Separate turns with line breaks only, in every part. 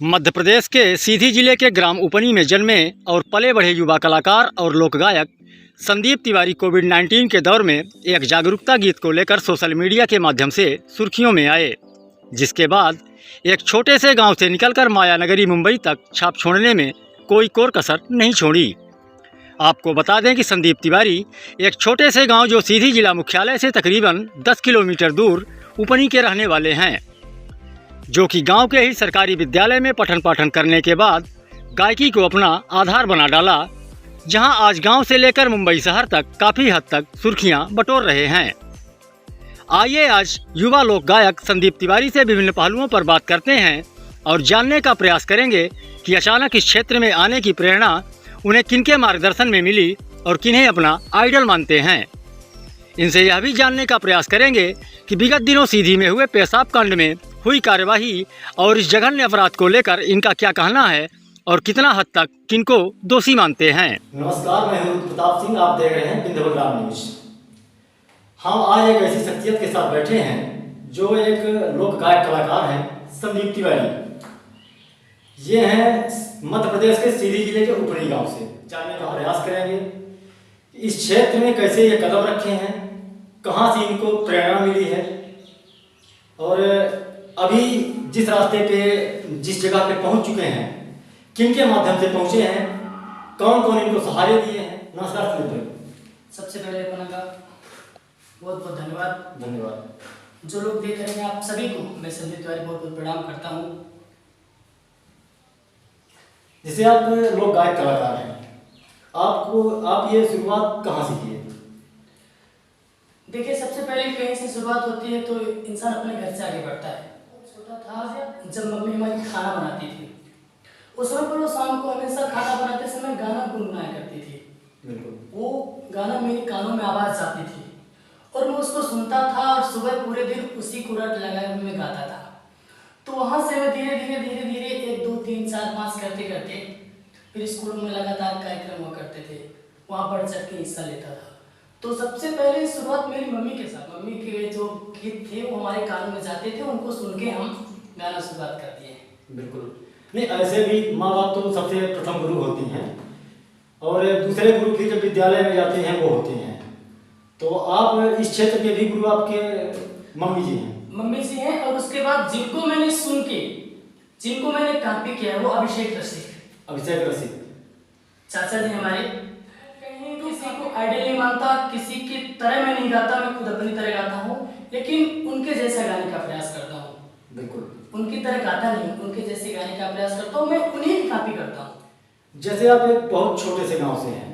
मध्य प्रदेश के सीधी जिले के ग्राम उपनी में जन्मे और पले बढ़े युवा कलाकार और लोक गायक संदीप तिवारी कोविड-19 के दौर में एक जागरूकता गीत को लेकर सोशल मीडिया के माध्यम से सुर्खियों में आए, जिसके बाद एक छोटे से गांव से निकलकर मायानगरी मुंबई तक छाप छोड़ने में कोई कोर कसर नहीं छोड़ी। आपको बता दें कि संदीप तिवारी एक छोटे से गाँव जो सीधी जिला मुख्यालय से तकरीबन 10 किलोमीटर दूर उपनी के रहने वाले हैं, जो कि गांव के ही सरकारी विद्यालय में पठन पाठन करने के बाद गायकी को अपना आधार बना डाला, जहां आज गांव से लेकर मुंबई शहर तक काफ़ी हद तक सुर्खियां बटोर रहे हैं। आइए आज युवा लोक गायक संदीप तिवारी से विभिन्न पहलुओं पर बात करते हैं और जानने का प्रयास करेंगे कि अचानक इस क्षेत्र में आने की प्रेरणा उन्हें किनके मार्गदर्शन में मिली और किन्हें अपना आइडल मानते हैं। इनसे यह भी जानने का प्रयास करेंगे कि विगत दिनों सीधी में हुए पेशाब कांड में हुई कार्यवाही और इस जघन्य अपराध को लेकर इनका क्या कहना है और कितना हद तक किनको दोषी मानते हैं।
नमस्कार, मैं हूं प्रताप सिंह, आप देख रहे हैं बिंदु ग्राम न्यूज। हम आज एक ऐसी शख्सियत के साथ बैठे हैं जो एक लोक गायक कलाकार हैं, संदीप तिवारी। ये हैं मध्य प्रदेश के सीधी जिले के उपरी गांव से। जानने का प्रयास करेंगे इस क्षेत्र में कैसे ये कदम रखे हैं, कहाँ से इनको प्रेरणा मिली है और अभी जिस रास्ते पे जिस जगह पे पहुंच चुके हैं, किनके माध्यम से पहुंचे हैं, कौन कौन इनको सहारे दिए हैं। नमस्कार संदीप।
सबसे पहले अपना का बहुत बहुत धन्यवाद।
धन्यवाद।
जो लोग देख रहे हैं आप सभी को मैं संदीप तिवारी बहुत बहुत प्रणाम करता हूँ।
जैसे आप लोक गायक कलाकार हैं, आप ये शुरुआत कहाँ से किए?
देखिए, सबसे पहले कहीं से शुरुआत होती है तो इंसान अपने घर से आगे बढ़ता है। छोटा था जब मम्मी हमारी खाना बनाती थी, उस समय पर वो शाम को हमेशा खाना बनाते समय गाना गुनगुनाया करती थी।
बिल्कुल।
वो गाना मेरे कानों में आवाज जाती थी और मैं उसको सुनता था और सुबह पूरे दिन उसी को रट लगाए हुए मैं गाता था। तो वहाँ से मैं धीरे धीरे 1 2 3 4 5 करते करते फिर स्कूल में लगातार कार्यक्रम हुआ करते थे, वहाँ बढ़ चढ़ के हिस्सा लेता था। तो सबसे पहले शुरुआत मेरी मम्मी के साथ, मम्मी के जो गीत थे वो हमारे कानों में जाते थे, उनको सुन के हम गाना शुरुआत करते हैं।
बिल्कुल। नहीं, ऐसे भी माँ बाप तो सबसे प्रथम गुरु होती हैं और दूसरे गुरु भी जब विद्यालय में जाते हैं वो होते हैं। तो आप इस क्षेत्र के भी गुरु आपके मम्मी जी हैं?
मम्मी जी हैं। और उसके बाद जिनको मैंने सुन के, जिनको मैंने कॉपी किया है वो अभिषेक रसिक चाचा जी हमारे। कहीं किसी को आइडल नहीं मानता, किसी की तरह मैं नहीं गाता, मैं खुद अपनी तरह गाता हूँ, लेकिन उनके जैसा गाने का प्रयास करता हूँ।
बिल्कुल।
उनकी तरह गाता नहीं, उनके जैसे गाने का प्रयास करता हूँ, मैं उन्हीं की कॉपी करता हूँ।
जैसे आप एक बहुत छोटे से गांव से हैं,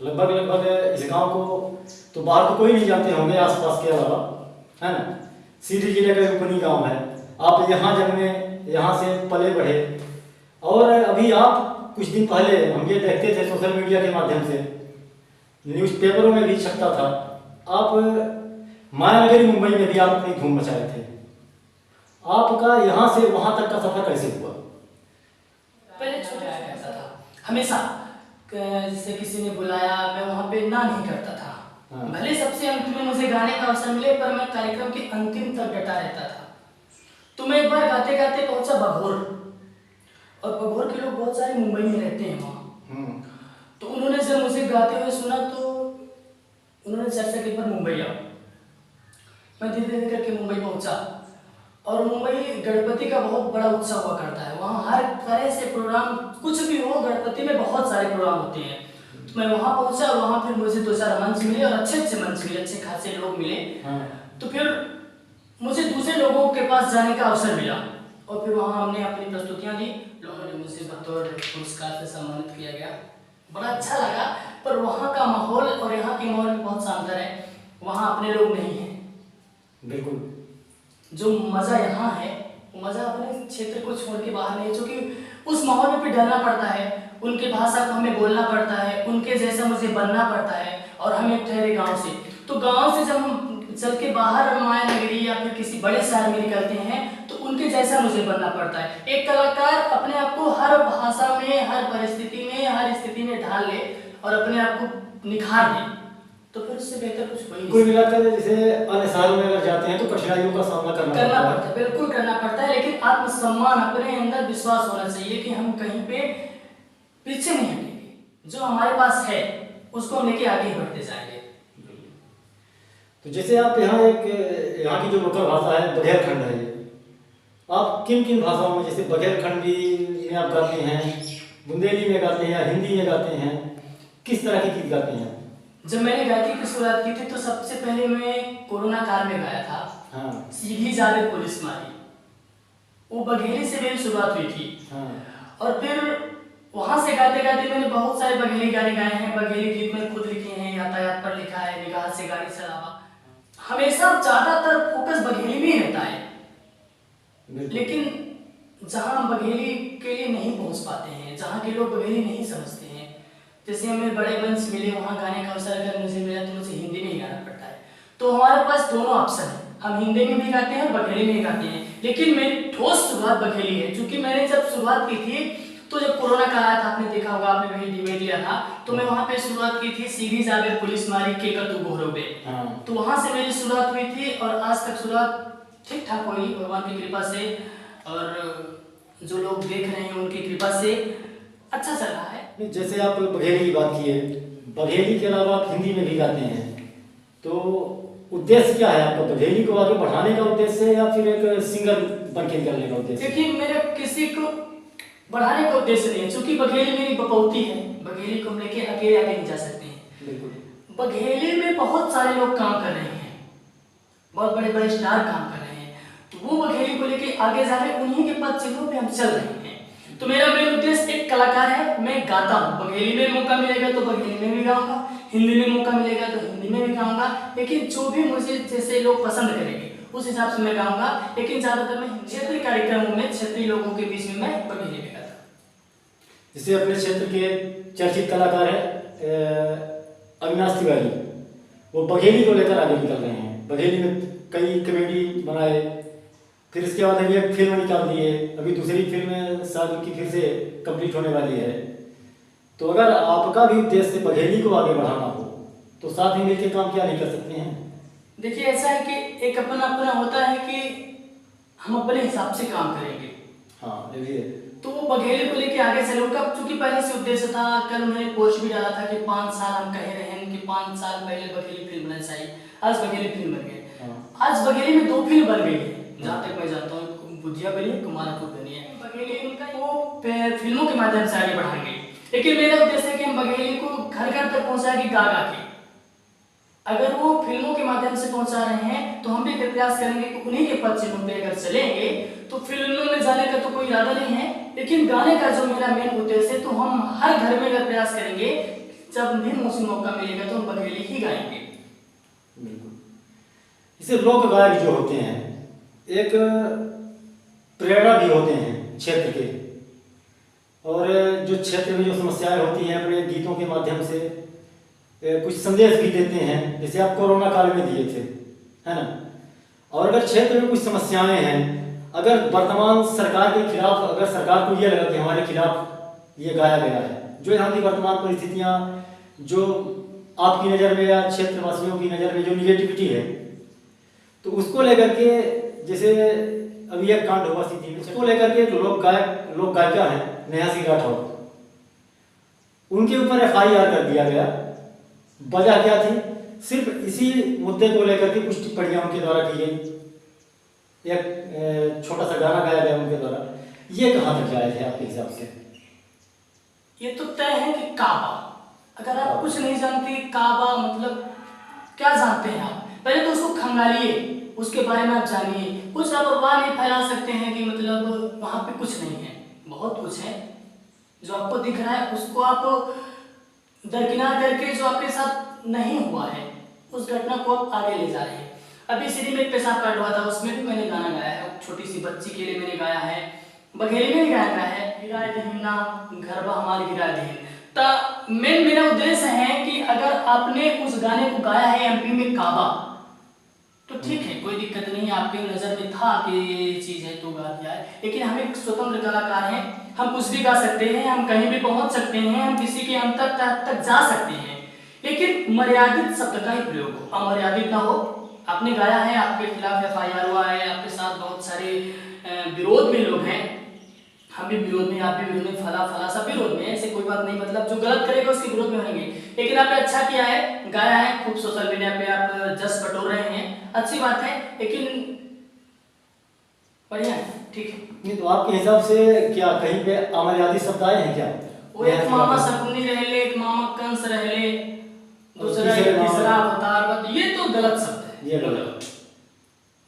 लगभग इस गांव को तो बाहर तो कोई नहीं जानते होंगे आसपास के अलावा, है ना? सीधी जिले का उपनी गांव है, आप यहाँ जन्मे, यहाँ से पले बढ़े और अभी आप कुछ दिन पहले हम ये देखते थे सोशल मीडिया के माध्यम से, न्यूज़पेपरों में भी छपता था, आप मायानगरी मुंबई में भी आप अपनी धूम मचाए थे। आपका यहाँ से वहाँ तक का सफर कैसे हुआ?
पहले छोटे करता था हमेशा, जैसे किसी ने बुलाया मैं वहाँ पे ना नहीं करता था।
हाँ।
भले सबसे अंत में मुझे गाने का अवसर मिले पर मैं कार्यक्रम के अंतिम तक डटा रहता था। तो मैं एक बार गाते गाते पहुंचा बघोर, और बघोर के लोग बहुत सारे मुंबई में रहते हैं वहाँ। तो उन्होंने जब मुझे गाते हुए सुना तो उन्होंने चर्चा की पर मुंबई आओ। मैं धीरे धीरे करके मुंबई पहुंचा और मुंबई गणपति का बहुत बड़ा उत्सव हुआ करता है। वहाँ हर तरह से प्रोग्राम, कुछ भी हो, गणपति में बहुत सारे प्रोग्राम होते हैं। तो मैं वहाँ पहुंचा और वहाँ फिर मुझे 2-4 मंच मिले और अच्छे मंच मिले, अच्छे खासे लोग मिले। तो फिर मुझे दूसरे लोगों के पास जाने का अवसर मिला और फिर वहाँ हमने अपनी प्रस्तुतियाँ दी। लोगों ने मुझे बतौर पुरस्कार से सम्मानित किया गया, बड़ा अच्छा लगा। पर वहाँ का माहौल और यहाँ के माहौल में बहुत सा अंतर है, वहाँ अपने लोग नहीं हैं।
बिल्कुल।
जो मज़ा यहाँ है वो मज़ा अपने क्षेत्र को छोड़ के बाहर नहीं, जो कि उस माहौल में फिर ढलना पड़ता है, उनकी भाषा को हमें बोलना पड़ता है, उनके जैसा मुझे बनना पड़ता है। और हम एक ठहरे गांव से, तो गांव से जब हम चल के बाहर माया नगरी या फिर किसी बड़े शहर में निकलते हैं तो उनके जैसा मुझे बनना पड़ता है। एक कलाकार अपने आप को हर भाषा में, हर परिस्थिति में, हर स्थिति में ढाल ले और अपने आप को निखार दे, तो फिर उससे बेहतर कुछ कोई
कोई
नहीं।
मिलाकर जैसे अन्य शहरों में अगर जाते हैं तो कठिनाइयों का सामना करना
पड़ता है, बिल्कुल करना पड़ता है, लेकिन आत्मसम्मान, अपने अंदर विश्वास होना चाहिए कि हम कहीं पे पीछे नहीं हटेंगे। जो हमारे पास है उसको हम लेके आगे बढ़ते जाएंगे।
तो जैसे आप यहाँ की जो लोकल भाषा है बघेलखंड है, आप किन किन भाषाओं में, जैसे बघेलखंडी में आप गाते हैं, बुंदेली में गाते हैं या हिंदी में गाते हैं, किस तरह के गीत गाते हैं?
जब मैंने गायकी की शुरुआत की थी तो सबसे पहले मैं कोरोना काल में गाया था।
हाँ।
सीधी जावे पुलिस मारी, वो बघेली से मेरी शुरुआत हुई थी।
हाँ।
और फिर वहां से गाते गाते मैंने बहुत सारे बघेली गाने गाए हैं। बघेली गीत मैंने खुद लिखे हैं, यातायात पर लिखा है, निगाह से गाड़ी चलावा। हमेशा ज्यादातर फोकस बघेली में ही रहता है, लेकिन जहां हम बघेली के लिए नहीं पहुंच पाते हैं, जहां के लोग बघेली नहीं समझते हैं, जैसे हमें बड़े मंच मिले, वहां गाने का अवसर अगर मुझे मिला तो मुझे हिंदी में ही गाना पड़ता है। तो हमारे पास दोनों ऑप्शन है, हम हिंदी में भी गाते हैं और बघेली में भी गाते हैं। लेकिन मेरी ठोस शुरुआत बघेली है, क्योंकि मैंने जब शुरुआत की थी तो जब कोरोना का आया था, आपने देखा होगा, आपने वही डिबेट लिया था, तो मैं वहां पे शुरुआत की थी सीधी जावे पुलिस मारी के कर तू गोहरो पे। तो वहां से मेरी शुरुआत हुई थी और आज तक शुरुआत ठीक ठाक हुई भगवान की कृपा से, और जो लोग देख रहे हैं उनकी कृपा से अच्छा चल रहा है।
जैसे आप बघेली की बात की है, बघेली के अलावा आप हिंदी में भी गाते हैं, तो उद्देश्य क्या है आपका? बघेली को आगे बढ़ाने का उद्देश्य है या फिर एक सिंगर बन के निकलने का उद्देश्य?
देखिए, मेरा किसी को बढ़ाने का उद्देश्य नहीं है, क्योंकि बघेली मेरी बपौती है। बघेली को हम लेके अकेले आगे नहीं जा सकते हैं।
बिल्कुल।
बघेली में बहुत सारे लोग काम कर रहे हैं, बहुत बड़े बड़े स्टार काम कर रहे हैं, तो वो बघेली को लेके आगे जा रहे हैं, उन्हीं के पद चिन्हों पे हम चल रहे हैं। तो मेरा मेन उद्देश्य एक कलाकार है, मैं गाता हूँ। बघेली में मौका मिलेगा तो बघेली में भी गाऊंगा, हिंदी में मौका मिलेगा तो हिंदी में भी गाऊंगा, लेकिन जो भी मुझे जैसे लोग पसंद करेंगे उस हिसाब से मैं गाऊंगा। लेकिन ज्यादातर मैं क्षेत्रीय कार्यक्रमों में, क्षेत्रीय लोगों के बीच में मैं बघेली में गाता हूँ।
जैसे अपने क्षेत्र के चर्चित कलाकार है अविनाश तिवारी, वो बघेली को लेकर आगे निकल रहे हैं। बघेली में कई कॉमेडी बनाए, फिर इसके बाद अभी एक फिल्म निकाल दी है, अभी दूसरी फिल्म साल की फिर से कंप्लीट होने वाली है। तो अगर आपका भी उद्देश्य बघेली को आगे बढ़ाना हो तो साथ में मिलकर काम क्या नहीं कर सकते हैं?
देखिए, ऐसा है कि एक अपना अपना होता है कि हम अपने हिसाब से काम करेंगे।
हाँ, ये भी है।
तो वो बघेली को लेके आगे चलूंगा, क्योंकि पहले से उद्देश्य था। कल मैंने पोस्ट भी डाला था कि 5 साल हम कह रहे हैं कि 5 साल पहले बघेली फिल्म बनना चाहिए, आज बघेली फिल्म बन गई। आज बघेली में 2 फिल्म बन गई है, जहाँ तक मैं जानता हूँ। बुधिया बनी है, कुमारपुर बनी है। बघेली उनका वो फिल्मों के माध्यम से आगे बढ़ाएंगे, लेकिन मेरा उद्देश्य है कि हम बघेली को घर घर तक पहुंचाएंगे गा गा के। अगर वो फिल्मों के माध्यम से पहुंचा रहे हैं तो हम भी प्रयास करेंगे कि उन्हीं के पद चिन्हों पे अगर चलेंगे तो फिल्मों में जाने का तो कोई इरादा नहीं है, लेकिन गाने का जो मेरा मेन उद्देश्य है, तो हम हर घर में अगर प्रयास करेंगे, जब भी मुझे मौका मिलेगा तो हम बघेली ही गाएंगे।
बिल्कुल। इसे लोक गायक जो होते हैं एक प्रेरणा भी होते हैं क्षेत्र के, और जो क्षेत्र में जो समस्याएं होती हैं अपने गीतों के माध्यम से कुछ संदेश भी देते हैं, जैसे आप कोरोना काल में दिए थे, है ना। और अगर क्षेत्र में कुछ समस्याएं हैं, अगर वर्तमान सरकार के खिलाफ, अगर सरकार को ये लगा कि हमारे खिलाफ ये गाया गया है, जो यहाँ की वर्तमान परिस्थितियाँ, जो आपकी नज़र में या क्षेत्रवासियों की नज़र में जो निगेटिविटी है, तो उसको लेकर के, जैसे अभी एक कांड हुआ सिटी में, उसको लेकर के लोक गायिका है नेहा सिंह राठौर, उनके ऊपर FIR कर दिया गया। वजह क्या थी? सिर्फ इसी मुद्दे को लेकर के कुछ टिप्पणियां उनके द्वारा की गई, एक छोटा सा गाना गाया गया उनके द्वारा। ये कहाँ तक जायज है आपके हिसाब से?
ये तो तय है कि काबा, अगर आप कुछ नहीं जानते काबा मतलब क्या जानते हैं आप, पहले तो उसको खंगालिए, उसके बारे में आप जानिए। कुछ आप अफवाह नहीं फैला सकते हैं कि मतलब वहाँ पे कुछ नहीं है, बहुत कुछ है। जो आपको दिख रहा है उसको आप दरकिनार करके, जो आपके साथ नहीं हुआ है उस घटना को आप आगे ले जा रहे हैं। अभी सिटी में एक पेशाब कांड हुआ था, उसमें भी मैंने गाना गाया है, छोटी सी बच्ची के लिए मैंने गाया है, बघेली में भी गाया है। गिराए दहीन ना घर बा हमारे गिराए दहीन। तो मेरा उद्देश्य है कि अगर आपने उस गाने को गाया है एमपी में काबा तो ठीक है, कोई दिक्कत नहीं है, आपके नज़र में था कि ये चीज़ है तो गा दिया है। लेकिन हम एक स्वतंत्र कलाकार हैं, हम कुछ भी गा सकते हैं, हम कहीं भी पहुंच सकते हैं, हम किसी के अंतर तक जा सकते हैं, लेकिन मर्यादित शब्द का ही प्रयोग हो, अमर्यादित ना हो। आपने गाया है, आपके खिलाफ एफआईआर हुआ है, आपके साथ बहुत सारे विरोध में लोग हैं, हम भी विरोध में, आप भी विरोध में, फला सब विरोध में, ऐसे कोई बात नहीं, मतलब जो गलत करेगा उसके विरोध में होंगे। लेकिन आपने अच्छा किया है, गाया है, खूब सोशल मीडिया पे आप जस बटोर रहे हैं, अच्छी बात है, लेकिन बढ़िया है, ठीक है।
नहीं तो आपके हिसाब से क्या कहीं पे अमर्यादित शब्द आए हैं क्या?
वो एक मामा शकुनी रहले, एक मामा कंस रहले, दूसरा तीसरा अवतार, ये तो गलत शब्द है,
ये गलत।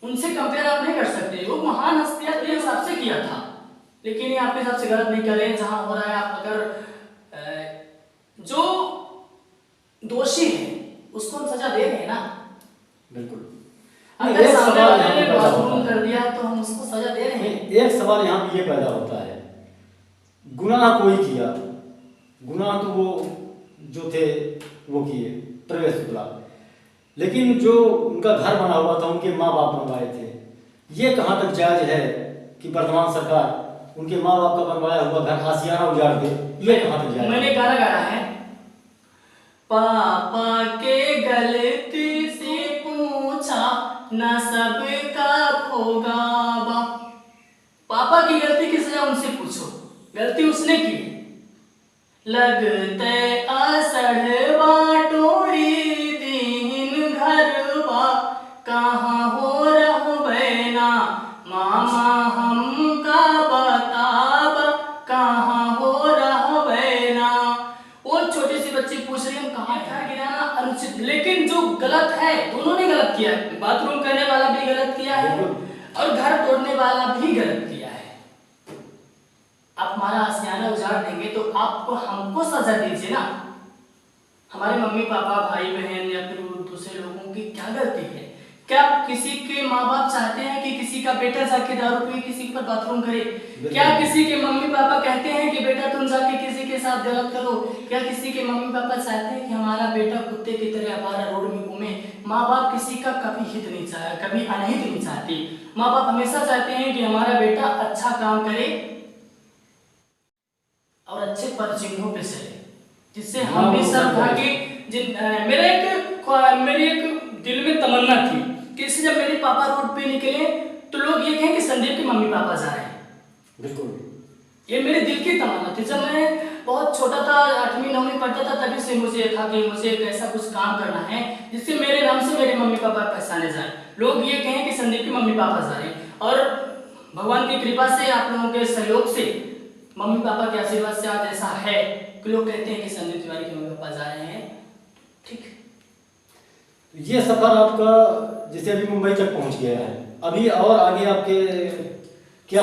उनसे कंपेयर आप नहीं कर सकते, वो महान हस्तियां अपने हिसाब से किया था, लेकिन ये आपके हिसाब से गलत नहीं कर रहे हैं। जहां हो रहा है, आप अगर जो दोषी है उसको हम सजा दे रहे हैं ना,
बिल्कुल।
अगर सामने वाले ने बाथरूम कर दिया तो हम उसको सजा दे रहे हैं।
एक सवाल यहाँ पे ये पैदा होता है, गुनाह कोई किया, गुनाह तो वो जो थे वो किए, प्रवेश शुक्ला, लेकिन जो उनका घर बना हुआ था उनके माँ बाप बनवाए थे, ये कहाँ तक जायज है कि वर्तमान सरकार उनके माँ बाप का बनवाया हुआ घर आसियाना उजाड़ दे? ये कहाँ तक जायज?
मैंने गाना गाया है, पापा के गलती से पूछा ना सबका होगा बा। पापा की गलती की सजा उनसे पूछो, गलती उसने की। लगते आषाढ़वा टोरी दीन घरवा, कहाँ हो रहो बहना मामा हमका बताब, कहाँ हो रहो बहना। वो छोटी सी बच्ची पूछ रही, हम कहाँ घर गिराना अनुचित, लेकिन जो गलत है दोनों ने गलत किया है, बाथरूम करने वाला भी गलत किया है और घर तोड़ने वाला भी गलत किया है। आप हमारा आशियाना उजाड़ देंगे तो आपको हमको सजा दीजिए ना। हमारे मम्मी पापा भाई बहन या फिर दूसरे लोगों की क्या गलती है? क्या किसी के माँ बाप चाहते हैं कि किसी का बेटा जाके दारू पी किसी पर बाथरूम करे? क्या किसी के मम्मी पापा कहते हैं कि बेटा तुम जाके किसी के साथ गलत करो? क्या किसी के मम्मी पापा चाहते हैं कि हमारा बेटा कुत्ते की तरह आवारा रोड में घूमे? माँ बाप किसी का कभी हित नहीं चाहे, कभी अनहित नहीं चाहती। माँ बाप हमेशा चाहते हैं कि हमारा बेटा अच्छा काम करे और अच्छे पर चिन्हों पे चले, जिससे हम भी सर उठा के मेरी एक दिल में तमन्ना थी कि इससे जब मेरे पापा रोड पे निकले तो लोग ये कहें कि संदीप के मम्मी पापा जा रहे हैं।
बिल्कुल,
ये मेरे दिल की तमन्ना थी। जब मैं बहुत छोटा था, 8वीं 9वीं पढ़ता था, तभी से मुझे था कि मुझे एक ऐसा कुछ काम करना है जिससे मेरे नाम से मेरे मम्मी पापा पहचाने जाए, लोग ये कहें कि संदीप के मम्मी पापा जा रहे हैं। और भगवान की कृपा से, आप लोगों के सहयोग से, मम्मी पापा के आशीर्वाद से आज ऐसा है कि लोग कहते हैं कि संदीप तिवारी के मम्मी पापा जा रहे हैं। ठीक,
ये सफर आपका जैसे अभी मुंबई तक पहुंच गया है, अभी और आगे आपके क्या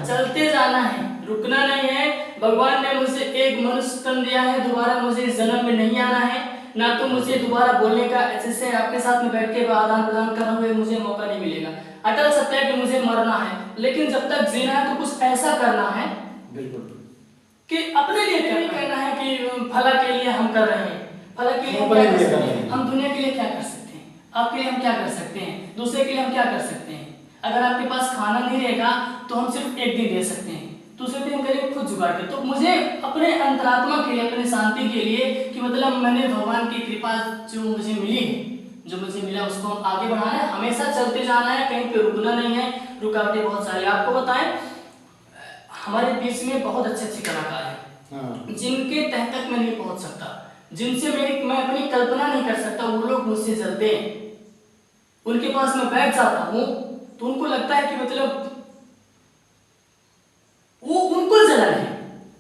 चलते जाना है, रुकना नहीं है। भगवान ने मुझे एक मनुष्य तन दिया है, दोबारा मुझे इस जन्म में नहीं आना है, ना तो मुझे दोबारा बोलने का, जैसे आपके साथ में बैठ के आदान प्रदान करना हुए मुझे मौका नहीं मिलेगा। अटल सत्य है कि मुझे मरना है, लेकिन जब तक जीना है तो कुछ ऐसा करना है
बिल्कुल
कि अपने लिए करना है कि फला के लिए हम कर रहे हैं, फला के लिए हम क्या कर सकते हैं, हम दुनिया के लिए क्या कर सकते हैं, आपके लिए हम क्या कर सकते हैं, दूसरे के लिए हम क्या कर सकते हैं। अगर आपके पास खाना नहीं रहेगा तो हम सिर्फ एक दिन दे सकते हैं, दूसरे दिन करेंगे खुद जुगाड़ कर। तो मुझे अपने अंतरात्मा के लिए, अपने शांति के लिए, कि मतलब मैंने भगवान की कृपा जो मुझे मिली है, जो मुझे मिला उसको हम आगे बढ़ाना है, हमेशा चलते जाना है, कहीं पे रुकना नहीं है। रुकावटें बहुत सारी, आपको बताएं हमारे बीच में बहुत अच्छे अच्छे कलाकार हैं जिनके तह तक मैं नहीं पहुंच सकता, जिनसे मैं अपनी कल्पना नहीं कर सकता, वो लोग मुझसे जलते हैं। उनके पास मैं बैठ जाता हूँ तो उनको लगता है कि मतलब वो उनको जलन है,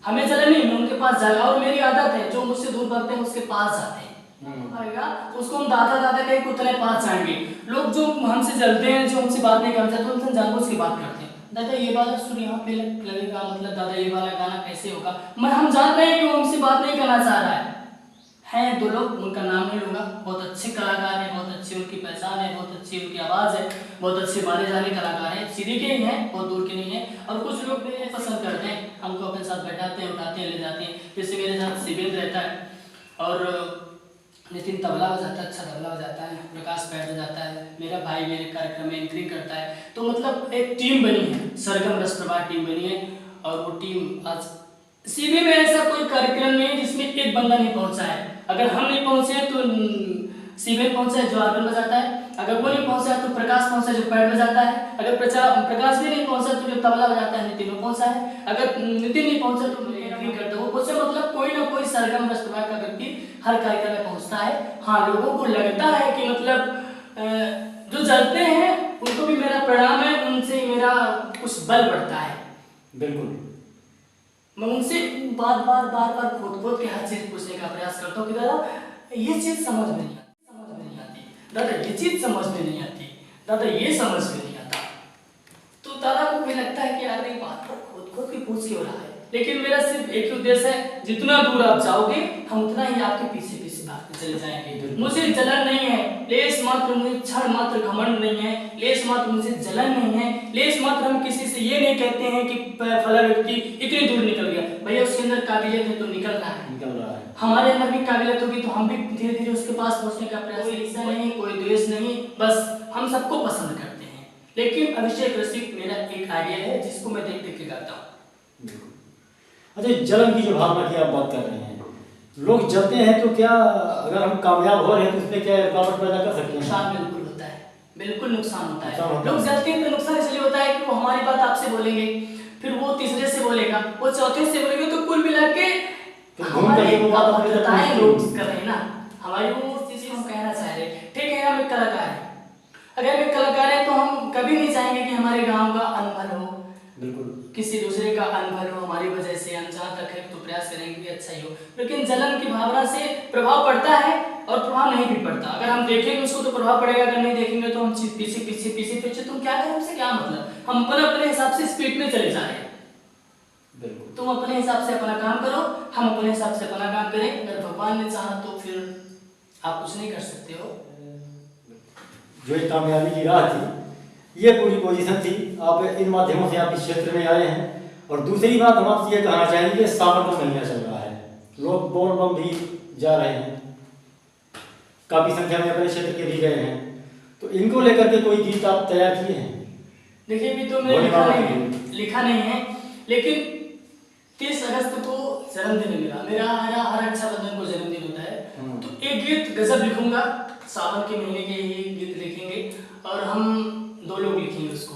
हमें जलन नहीं, मैं उनके पास जाएगा। और मेरी आदत है, जो मुझसे दूर भागते हैं उसके पास जाते हैं, तो उसको हम दादा दादा कहीं उतने पास जाएंगे। लोग जो हमसे जलते हैं, जो हमसे बात नहीं करना चाहते, उनसे जानबूझ के बात करते हैं, दादा ये वाला सुर यहाँ पे लगेगा, मतलब दादा ये वाला गाना कैसे होगा। हम जान रहे हैं कि वो हमसे बात नहीं करना चाह रहा हैं 2 लोग, उनका नाम नहीं लूँगा। बहुत अच्छे कलाकार हैं, बहुत अच्छी उनकी पहचान है, बहुत अच्छी उनकी आवाज़ है, बहुत अच्छे माने जाने कलाकार हैं। सीधी के ही हैं, बहुत दूर के नहीं हैं। और कुछ लोग मेरे पसंद करते हैं, हमको अपने साथ बैठाते हैं, उठाते हैं, ले जाते हैं। जैसे मेरे साथ शिवेंद्र रहता है और नितिन तबला बजाता है, अच्छा तबला बजाता है, प्रकाश पैर बजाता है, मेरा भाई मेरे कार्यक्रम में एंकरिंग करता है। तो मतलब एक टीम बनी है, सरगम रस प्रवाह टीम बनी है। और वो टीम आज सीबी में ऐसा कोई कार्यक्रम नहीं है जिसमें एक बंदा नहीं पहुंचा है। अगर हम नहीं पहुंचे तो सीबी पहुंचा है जो आर्गन बजाता है, अगर वो नहीं पहुंचा तो प्रकाश पहुंचा जो पैर बजाता है, अगर प्रकाश भी नहीं पहुंचा तो जो तबला बजाता है नितिन वो पहुंचा है, अगर नितिन नहीं पहुंचा तो एंकरिंग करता है वो पहुंचा। मतलब कोई ना कोई सरगम रस प्रवाह का व्यक्ति हर कार्यक्रम में पहुंचता है। हाँ, लोगों को लगता है कि मतलब जो जलते हैं उनको भी मेरा प्रणाम है, उनसे मेरा कुछ बल बढ़ता है।
बिल्कुल,
मैं उनसे बार बार खोद के हर चीज पूछने का प्रयास करता हूँ कि दादा ये चीज समझ में नहीं आती, दादा ये चीज समझ में नहीं आती, दादा ये समझ में नहीं आता। तो दादा को भी लगता है कि यार ये बात पर खोद के पूछ क्यों रहा है। लेकिन मेरा सिर्फ एक ही उद्देश्य है, जितना दूर आप जाओगे हम उतना ही आपके पीछे पीछे भागते चले जाएंगे। मुझे जलन नहीं है, लेस मात्र मुझे क्षण मात्र घमंड नहीं है, लेस मात्र मुझे जलन नहीं है, लेस मात्र हम किसी से ये नहीं कहते हैं कि फला व्यक्ति इतनी दूर निकल गया। भैया उसके अंदर काबिलियत है तो निकल रहा है, हमारे अंदर भी काबिलियत होगी तो हम भी धीरे धीरे उसके पास पहुंचने का प्रयास। कोई ईर्ष्या नहीं, कोई द्वेष नहीं, बस हम सबको पसंद करते हैं। लेकिन अभिषेक रसिक मेरा एक आइडिया है जिसको मैं देख देख के गाता हूँ।
अच्छा, जलन की जो भावना की आप बात कर रहे हैं, लोग जलते हैं तो क्या अगर हम कामयाब हो रहे हैं तो उसमें क्या रुकावट पैदा कर सकते हैं?
नुकसान बिल्कुल होता है, बिल्कुल नुकसान होता है। लोग जलते हैं तो नुकसान इसलिए होता है कि वो हमारी बात आपसे बोलेंगे, फिर वो तीसरे से बोलेगा, वो चौथे से बोलेगा, तो कुल मिला के हमारी बातें लोग कर रहे हैं ना, हमारी वो चीज़ हम कहना चाह रहे हैं। ठीक है, हम एक कलाकार हैं, अगर हम एक कलाकार हैं तो हम कभी नहीं चाहेंगे कि हमारे गाँव का अनबन हो,
बिल्कुल
किसी दूसरे का अनबन हो हमारी वजह से। हम जहाँ तक है तो प्रयास करेंगे कि अच्छा ही हो, लेकिन जलन की भावना से प्रभाव पड़ता है और प्रभाव नहीं भी पड़ता। अगर हम देखेंगे उसको तो प्रभाव पड़ेगा, अगर नहीं देखेंगे तो हम पीछे पीछे पीछे पीछे तुम क्या करें, हमसे क्या मतलब, हम अपने हिसाब से स्पीड में चले जा रहे हैं।
बिल्कुल,
तुम अपने हिसाब से अपना काम करो, हम अपने हिसाब से अपना काम करें। अगर भगवान ने चाहा तो फिर आप कुछ नहीं कर सकते हो।
जो एक कामयाबी की राह थी, ये पूरी पोजीशन थी। आप इन माध्यमों से आप इस क्षेत्र में आए हैं। और दूसरी बात हम आपसे ये कहना चाहेंगे, सावन का महीना चल रहा है, लोग बोल बम भी जा रहे हैं, काफी संख्या में अपने क्षेत्र के भी गए हैं, तो इनको लेकर के कोई गीत आप तैयार किए हैं?
देखिए, भी तो मैंने लिखा नहीं है, लेकिन 30 अगस्त को जन्मदिन है मेरा हर रक्षाबंधन को जन्मदिन होता है, तो एक गीत गजब लिखूंगा, सावन के महीने के ये गीत लिखेंगे और हम 2 लोग लिखेंगे उसको,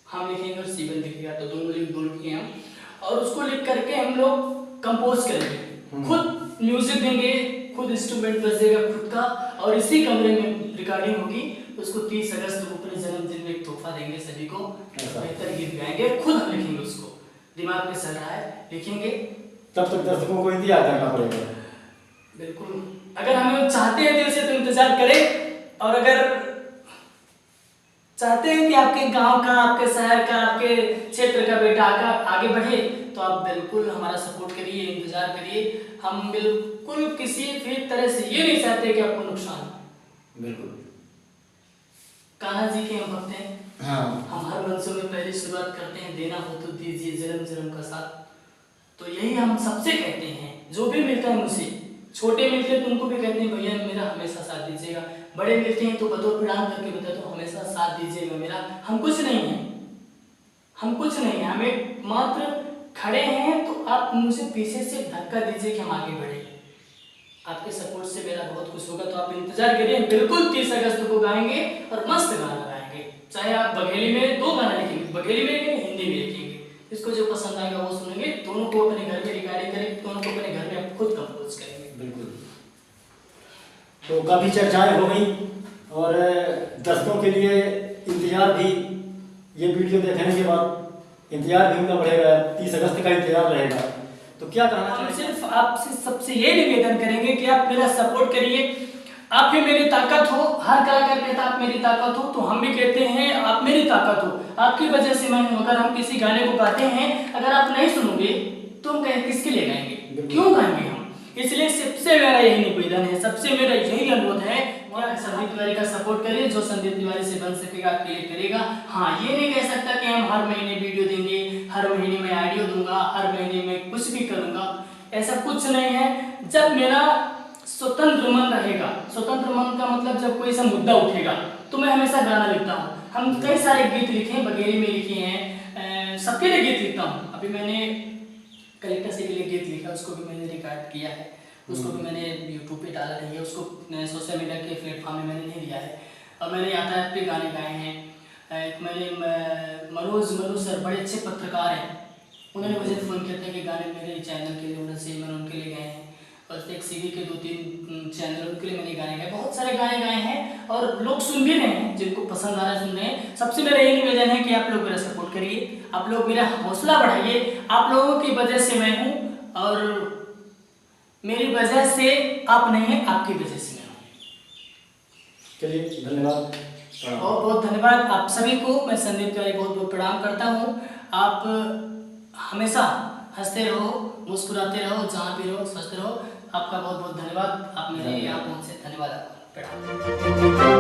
हम लिखेंगे और शिवन लिखेगा, तो दोनों लिखेंगे हम, और उसको लिख करके हम लोग कंपोज करेंगे, खुद म्यूजिक देंगे, खुद इंस्ट्रूमेंट बजेगा खुद का, और इसी कमरे में रिकॉर्डिंग होगी। उसको 30 अगस्त को अपने जन्मदिन में एक तोहफा देंगे सभी को, बेहतर गीत गाएंगे, खुद हम लिखेंगे उसको, दिमाग में चल रहा है, लिखेंगे।
तब तक दर्शकों को इंतजार करना पड़ेगा।
बिल्कुल, अगर हमें चाहते हैं दिल से तो इंतजार करें, और अगर चाहते हैं कि आपके गांव का, आपके शहर का, आपके क्षेत्र का बेटा आगे बढ़े, तो आप बिल्कुल हमारा सपोर्ट करिए, इंतजार करिए। हम बिल्कुल किसी भी तरह से ये नहीं चाहते कि आपको नुकसान।
बिल्कुल,
कान्हा जी के हम भक्त हैं।
हाँ,
हम हर मंचों में पहली शुरुआत करते हैं, देना हो तो दीजिए जन्म जन्म का साथ। तो यही हम सबसे कहते हैं, जो भी मिलता है मुझसे, छोटे मिलते हैं तो उनको भी कहते हैं भैया मेरा हमेशा साथ दीजिएगा, बड़े मिलते हैं तो बतौर प्रणाम करके बताते हो हमेशा साथ दीजिएगा मेरा। हम कुछ नहीं है, हम कुछ नहीं है, हमें मात्र खड़े हैं तो आप मुझे पीछे से धक्का दीजिए कि हम आगे बढ़े। आपके सपोर्ट से मेरा बहुत कुछ होगा, तो आप इंतजार करिए, बिल्कुल 30 अगस्त को गाएंगे और मस्त गाना गाएंगे। चाहे आप बघेली में 2 गाना लिखेंगे, बघेली में हिंदी में लिखेंगे, इसको जो पसंद आएगा वो सुनेंगे, दोनों को अपने घर में रिकॉर्डिंग करेंगे, दोनों को अपने घर में खुद कंपोज करेंगे।
बिल्कुल। तो काफ़ी चर्चाएं हो गई और दर्शकों के लिए इंतजार भी, ये वीडियो देखने के बाद इंतजार भी उनका बढ़ेगा, 30 अगस्त का इंतजार रहेगा। तो क्या कहना
हम
चाहिए?
सिर्फ आपसे सबसे ये निवेदन करेंगे कि आप मेरा सपोर्ट करिए, आप ही मेरी ताकत हो। हर कलाकार कहता है आप मेरी ताकत हो, तो हम भी कहते हैं आप मेरी ताकत हो, आपकी वजह से मैं हूं। अगर हम किसी गाने को गाते हैं, अगर आप नहीं सुनोगे तो हम कहें किसके लिए गाएंगे, क्यों गाएंगे हम? इसलिए सबसे मेरा यही निवेदन है, सबसे मेरा यही अनुरोध है, संदीप तिवारी का सपोर्ट करिए। जो संदीप तिवारी से बन सकेगा आपके लिए करेगा। हाँ, ये नहीं कह सकता कि हम हर महीने वीडियो देंगे, हर महीने में ऑडियो दूंगा, हर महीने में कुछ भी करूंगा, ऐसा कुछ नहीं है। जब मेरा स्वतंत्र मन रहेगा, स्वतंत्र मन का मतलब जब कोई सा मुद्दा उठेगा तो मैं हमेशा गाना लिखता हूँ। हम कई सारे गीत लिखे हैं, बघेली में लिखे हैं, सबके लिए गीत लिखता हूँ। अभी मैंने कलेक्टर से के लिए गीत लिखा, उसको भी मैंने रिकॉर्ड किया है, उसको भी मैंने यूट्यूब पे डाला नहीं है, उसको सोशल मीडिया के प्लेटफॉर्म में मैंने नहीं दिया है। और मैंने यातायात पे गाने गाए हैं। एक मैंने मनोज सर बड़े अच्छे पत्रकार हैं, उन्होंने मुझे फ़ोन किया था कि गाने मेरे चैनल के लिए होना चाहिए, मैंने उनके लिए गाए हैं। और एक सीवी के 2-3 चैनल उनके लिए मैंने गाने गाए, बहुत सारे गाने गाए हैं और लोग सुन भी रहे हैं, जिनको पसंद आ रहा है सुन रहे हैं। सबसे मेरा यही निवेदन है कि आप लोग मेरा सपोर्ट करिए, आप लोग मेरा हौसला बढ़ाइए। आप लोगों की वजह से मैं हूँ और मेरी वजह से आप नहीं है, आपकी वजह से मैं हूँ।
चलिए, धन्यवाद।
बहुत बहुत धन्यवाद आप सभी को। मैं संदीप तिवारी बहुत बहुत प्रणाम करता हूँ। आप हमेशा हंसते रहो, मुस्कुराते रहो, जहाँ भी रहो स्वस्थ रहो। आपका बहुत बहुत धन्यवाद। आप मेरे यहाँ पहुँचे, धन्यवाद आपका, प्रणाम।